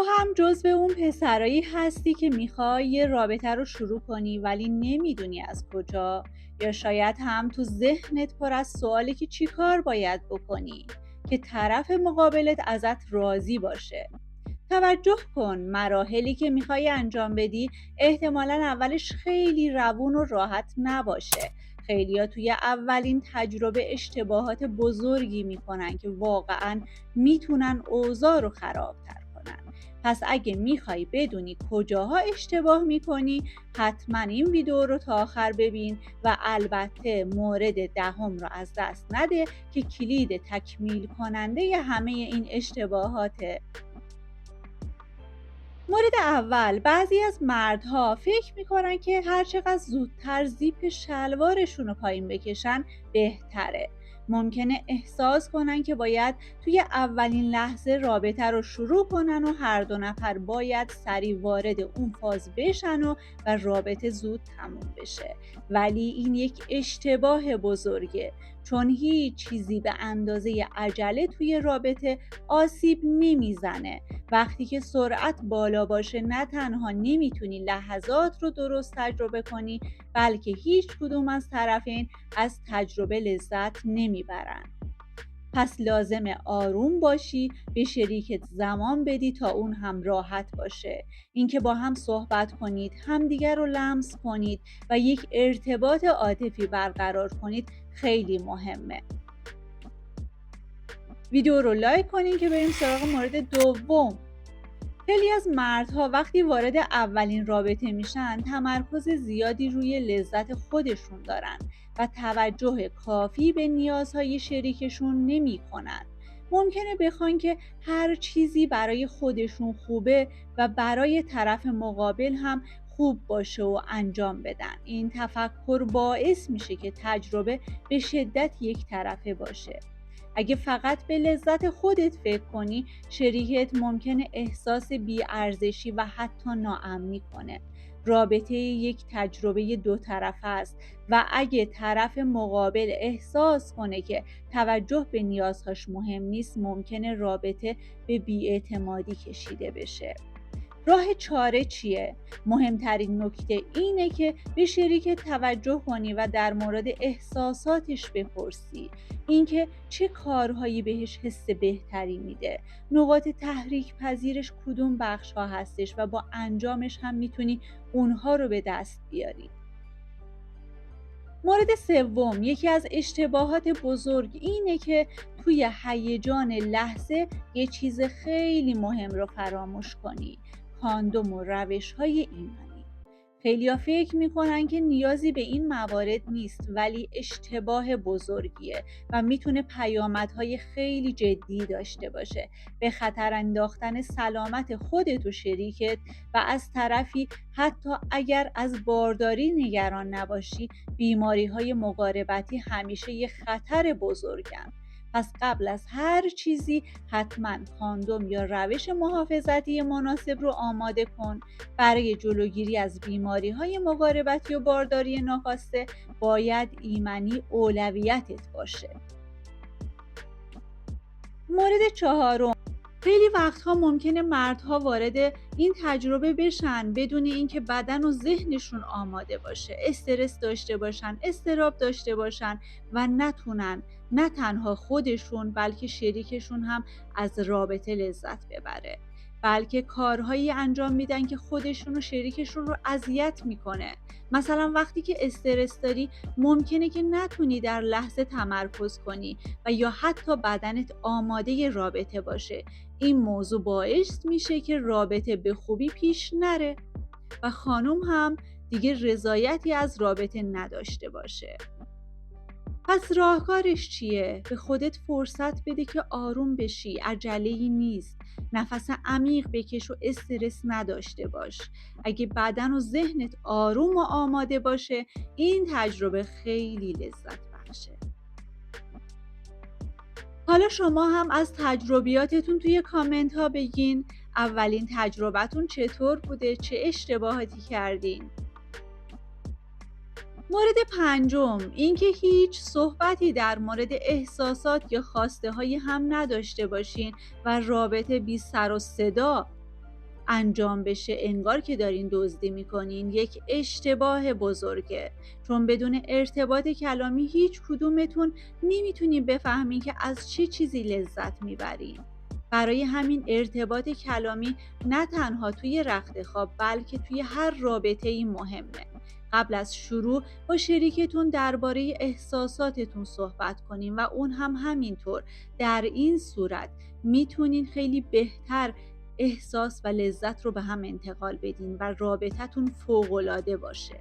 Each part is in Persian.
تو هم جزو اون پسرایی هستی که میخوای یه رابطه رو شروع کنی ولی نمیدونی از کجا، یا شاید هم تو ذهنت پر از سوالی که چی کار باید بکنی که طرف مقابلت ازت راضی باشه. توجه کن، مراحلی که میخوای انجام بدی احتمالاً اولش خیلی روون و راحت نباشه. خیلیا توی اولین تجربه اشتباهات بزرگی میکنن که واقعاً میتونن اوضاع رو خرابتر کنن. پس اگه میخوای بدونی کجاها اشتباه میکنی، حتما این ویدیو رو تا آخر ببین و البته مورد دهم رو از دست نده که کلید تکمیل کننده همه این اشتباهاته. مورد اول، بعضی از مردها فکر میکنن که هر چقدر زودتر زیپ شلوارشون رو پایین بکشن بهتره. ممکنه احساس کنن که باید توی اولین لحظه رابطه رو شروع کنن و هر دو نفر باید سریع وارد اون فاز بشن و رابطه زود تموم بشه. ولی این یک اشتباه بزرگه، چون هیچ چیزی به اندازه عجله توی رابطه آسیب نمیزنه. وقتی که سرعت بالا باشه، نه تنها نمیتونی لحظات رو درست تجربه کنی، بلکه هیچ کدوم از طرفین از تجربه لذت نمیبرن. پس لازمه آروم باشی، به شریکت زمان بدی تا اون هم راحت باشه. اینکه با هم صحبت کنید، همدیگر رو لمس کنید و یک ارتباط عاطفی برقرار کنید خیلی مهمه. ویدیو رو لایک کنین که بریم سراغ مورد دوم. خیلی از مردها وقتی وارد اولین رابطه میشن تمرکز زیادی روی لذت خودشون دارن و توجه کافی به نیازهای شریکشون نمی کنن. ممکنه بخوان که هر چیزی برای خودشون خوبه و برای طرف مقابل هم خوب باشه و انجام بدن. این تفکر باعث میشه که تجربه به شدت یک طرفه باشه. اگه فقط به لذت خودت فکر کنی، شریکت ممکنه احساس بی‌ارزشی و حتی ناامنی کنه. رابطه یک تجربه دو طرفه است و اگه طرف مقابل احساس کنه که توجه به نیازهاش مهم نیست، ممکنه رابطه به بی‌اعتمادی کشیده بشه. راه چاره چیه؟ مهمترین نکته اینه که به شریکت توجه کنی و در مورد احساساتش بپرسی. اینکه چه کارهایی بهش حس بهتری میده، نقاط تحریک پذیرش کدوم بخش ها هستش و با انجامش هم میتونی اونها رو به دست بیاری. مورد سوم، یکی از اشتباهات بزرگ اینه که توی هیجان لحظه یه چیز خیلی مهم رو فراموش کنی: کاندوم و روش‌های ایمنی. خیلیا فکر میکنن که نیازی به این موارد نیست، ولی اشتباه بزرگیه و میتونه پیامدهای خیلی جدی داشته باشه: به خطر انداختن سلامت خودت و شریکت، و از طرفی حتی اگر از بارداری نگران نباشی، بیماری‌های مقاربتی همیشه یه خطر بزرگن. پس قبل از هر چیزی حتما کاندوم یا روش محافظتی مناسب رو آماده کن. برای جلوگیری از بیماری‌های مقاربتی و بارداری ناخواسته باید ایمنی اولویتت باشه. مورد چهارم، خیلی وقتها ممکنه مردها وارد این تجربه بشن بدون اینکه بدن و ذهنشون آماده باشه، استرس داشته باشن، اضطراب داشته باشن و نتونن نه تنها خودشون بلکه شریکشون هم از رابطه لذت ببره، بلکه کارهایی انجام میدن که خودشون و شریکشون رو اذیت میکنه. مثلا وقتی که استرس داری ممکنه که نتونی در لحظه تمرکز کنی و یا حتی بدنت آماده رابطه باشه. این موضوع باعث میشه که رابطه به خوبی پیش نره و خانم هم دیگه رضایتی از رابطه نداشته باشه. پس راهکارش چیه؟ به خودت فرصت بده که آروم بشی، عجله‌ای نیست. نفس عمیق بکش و استرس نداشته باش. اگه بدن و ذهنت آروم و آماده باشه، این تجربه خیلی لذت بخشه. حالا شما هم از تجربیاتتون توی کامنت ها بگین. اولین تجربتون چطور بوده؟ چه اشتباهاتی کردین؟ مورد پنجم، اینکه هیچ صحبتی در مورد احساسات یا خواسته های هم نداشته باشین و رابطه بی سر و صدا انجام بشه انگار که دارین دزدی میکنین یک اشتباه بزرگه، چون بدون ارتباط کلامی هیچ کدومتون نمیتونین بفهمین که از چه چیزی لذت میبرین. برای همین ارتباط کلامی نه تنها توی رخت خواب بلکه توی هر رابطه‌ای مهمه. قبل از شروع با شریکتون درباره احساساتتون صحبت کنین و اون هم همینطور. در این صورت میتونین خیلی بهتر احساس و لذت رو به هم انتقال بدین و رابطتون فوق‌العاده باشه.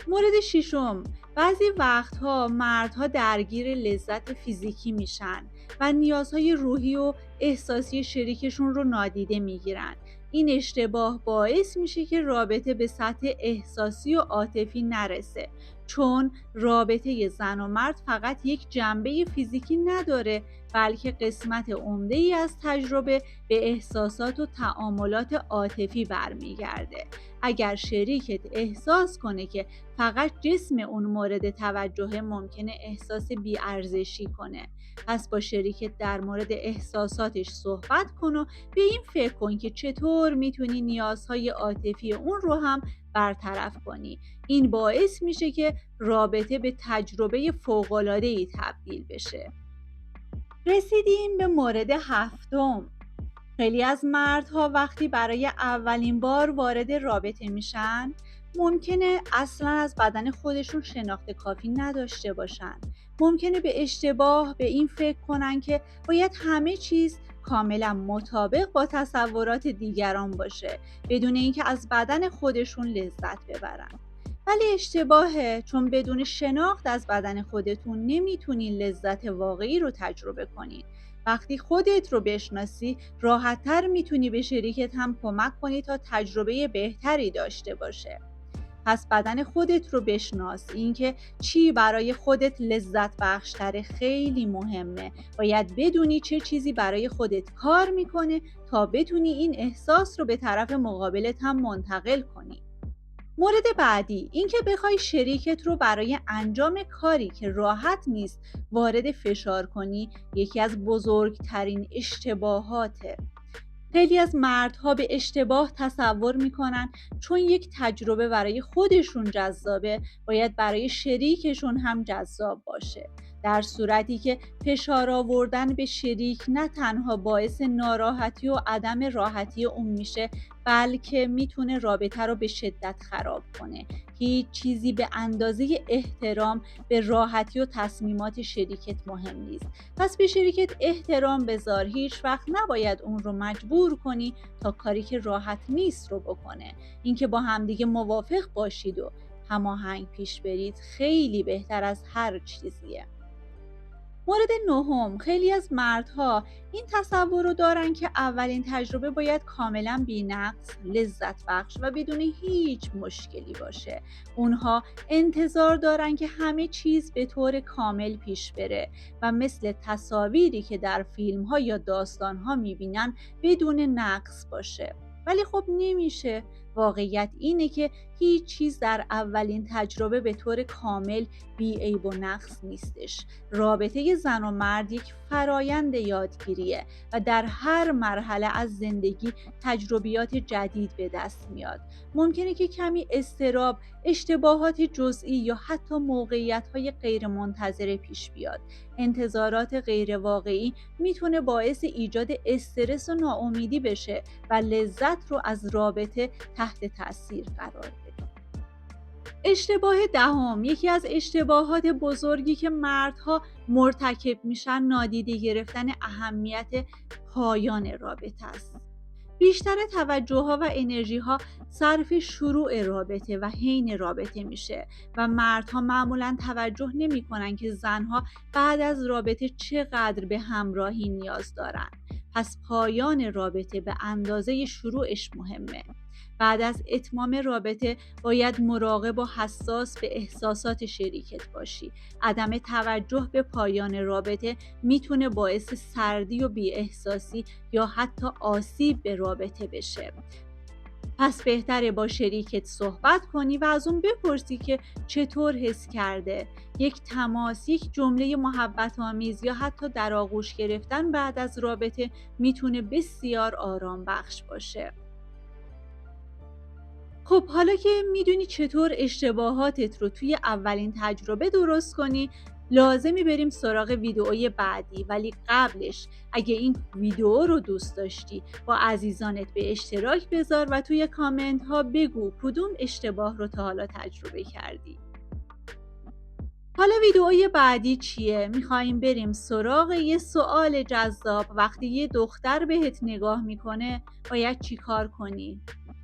مورد ششم، بعضی وقتها مردها درگیر لذت فیزیکی میشن و نیازهای روحی و احساسی شریکشون رو نادیده میگیرن. این اشتباه باعث میشه که رابطه به سطح احساسی و عاطفی نرسه، چون رابطه زن و مرد فقط یک جنبه فیزیکی نداره، بلکه قسمت عمده‌ای از تجربه به احساسات و تعاملات عاطفی برمیگرده. اگر شریکت احساس کنه که فقط جسم اون مورد توجه، ممکنه احساس بی‌ارزشی کنه. پس با شریکت در مورد احساساتش صحبت کن و به این فکر کن که چطور میتونی نیازهای عاطفی اون رو هم برطرف کنی. این باعث میشه که رابطه به تجربه فوق‌العاده‌ای تبدیل بشه. رسیدیم به مورد هفتم. خیلی از مردها وقتی برای اولین بار وارد رابطه میشن ممکنه اصلا از بدن خودشون شناخت کافی نداشته باشن. ممکنه به اشتباه به این فکر کنن که باید همه چیز کاملا مطابق با تصورات دیگران باشه بدون اینکه از بدن خودشون لذت ببرن. ولی اشتباهه، چون بدون شناخت از بدن خودتون نمیتونین لذت واقعی رو تجربه کنین. وقتی خودت رو بشناسی راحت‌تر میتونی به شریکت هم کمک کنی تا تجربه بهتری داشته باشه. پس بدن خودت رو بشناس. اینکه چی برای خودت لذت بخشتره خیلی مهمه. باید بدونی چه چیزی برای خودت کار میکنه تا بتونی این احساس رو به طرف مقابلت هم منتقل کنی. مورد بعدی، اینکه بخوای شریکت رو برای انجام کاری که راحت نیست وارد فشار کنی، یکی از بزرگترین اشتباهاته. خیلی از مردها به اشتباه تصور میکنن چون یک تجربه برای خودشون جذابه باید برای شریکشون هم جذاب باشه، در صورتی که فشار آوردن به شریک نه تنها باعث ناراحتی و عدم راحتی اون میشه، بلکه میتونه رابطه رو به شدت خراب کنه. هیچ چیزی به اندازه احترام به راحتی و تصمیمات شریکت مهم نیست. پس به شریکت احترام بذار. هیچ وقت نباید اون رو مجبور کنی تا کاری که راحت نیست رو بکنه. اینکه با همدیگه موافق باشید و هماهنگ پیش برید خیلی بهتر از هر چیزیه. مورد نهم، خیلی از مردها این تصور رو دارن که اولین تجربه باید کاملا بی‌نقص، لذت بخش و بدون هیچ مشکلی باشه. اونها انتظار دارن که همه چیز به طور کامل پیش بره و مثل تصاویری که در فیلم ها یا داستان ها میبینن بدون نقص باشه. ولی خب نمیشه. واقعیت اینه که هیچ چیز در اولین تجربه به طور کامل بی عیب و نقص نیستش. رابطه زن و مرد یک فرایند یادگیریه و در هر مرحله از زندگی تجربیات جدید به دست میاد. ممکنه که کمی اضطراب، اشتباهات جزئی یا حتی موقعیت‌های غیر منتظره پیش بیاد. انتظارات غیر واقعی میتونه باعث ایجاد استرس و ناامیدی بشه و لذت رو از رابطه تحت تاثیر قرار بده. اشتباه دهم، یکی از اشتباهات بزرگی که مردها مرتکب میشن نادیده گرفتن اهمیت پایان رابطه است. بیشتر توجه‌ها و انرژی‌ها صرف شروع رابطه و حین رابطه میشه و مردها معمولاً توجه نمی‌کنن که زنها بعد از رابطه چقدر به همراهی نیاز دارن. پس پایان رابطه به اندازه شروعش مهمه. بعد از اتمام رابطه باید مراقب و حساس به احساسات شریکت باشی. عدم توجه به پایان رابطه میتونه باعث سردی و بی احساسی یا حتی آسیب به رابطه بشه. پس بهتره با شریکت صحبت کنی و از اون بپرسی که چطور حس کرده. یک تماس، یک جمله محبت آمیز یا حتی در آغوش گرفتن بعد از رابطه میتونه بسیار آرام بخش باشه. خب حالا که میدونی چطور اشتباهاتت رو توی اولین تجربه درست کنی، لازمی بریم سراغ ویدئوی بعدی. ولی قبلش اگه این ویدئو رو دوست داشتی با عزیزانت به اشتراک بذار و توی کامنت ها بگو کدوم اشتباه رو تا حالا تجربه کردی. حالا ویدئوی بعدی چیه؟ میخواییم بریم سراغ یه سوال جذاب. وقتی یه دختر بهت نگاه میکنه باید چی کار کنی؟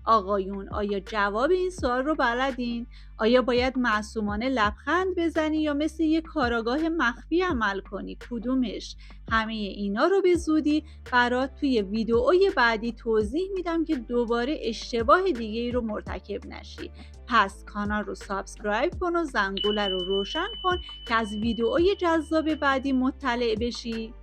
آقایون آیا جواب این سوال رو بلدین؟ آیا باید معصومانه لبخند بزنی یا مثل یه کاراگاه مخفی عمل کنی؟ کدومش؟ همه اینا رو به زودی برات توی ویدئوی بعدی توضیح میدم که دوباره اشتباه دیگه رو مرتکب نشی. پس کانال رو سابسکرایب کن و زنگوله رو روشن کن که از ویدئوی جذاب بعدی مطلع بشی.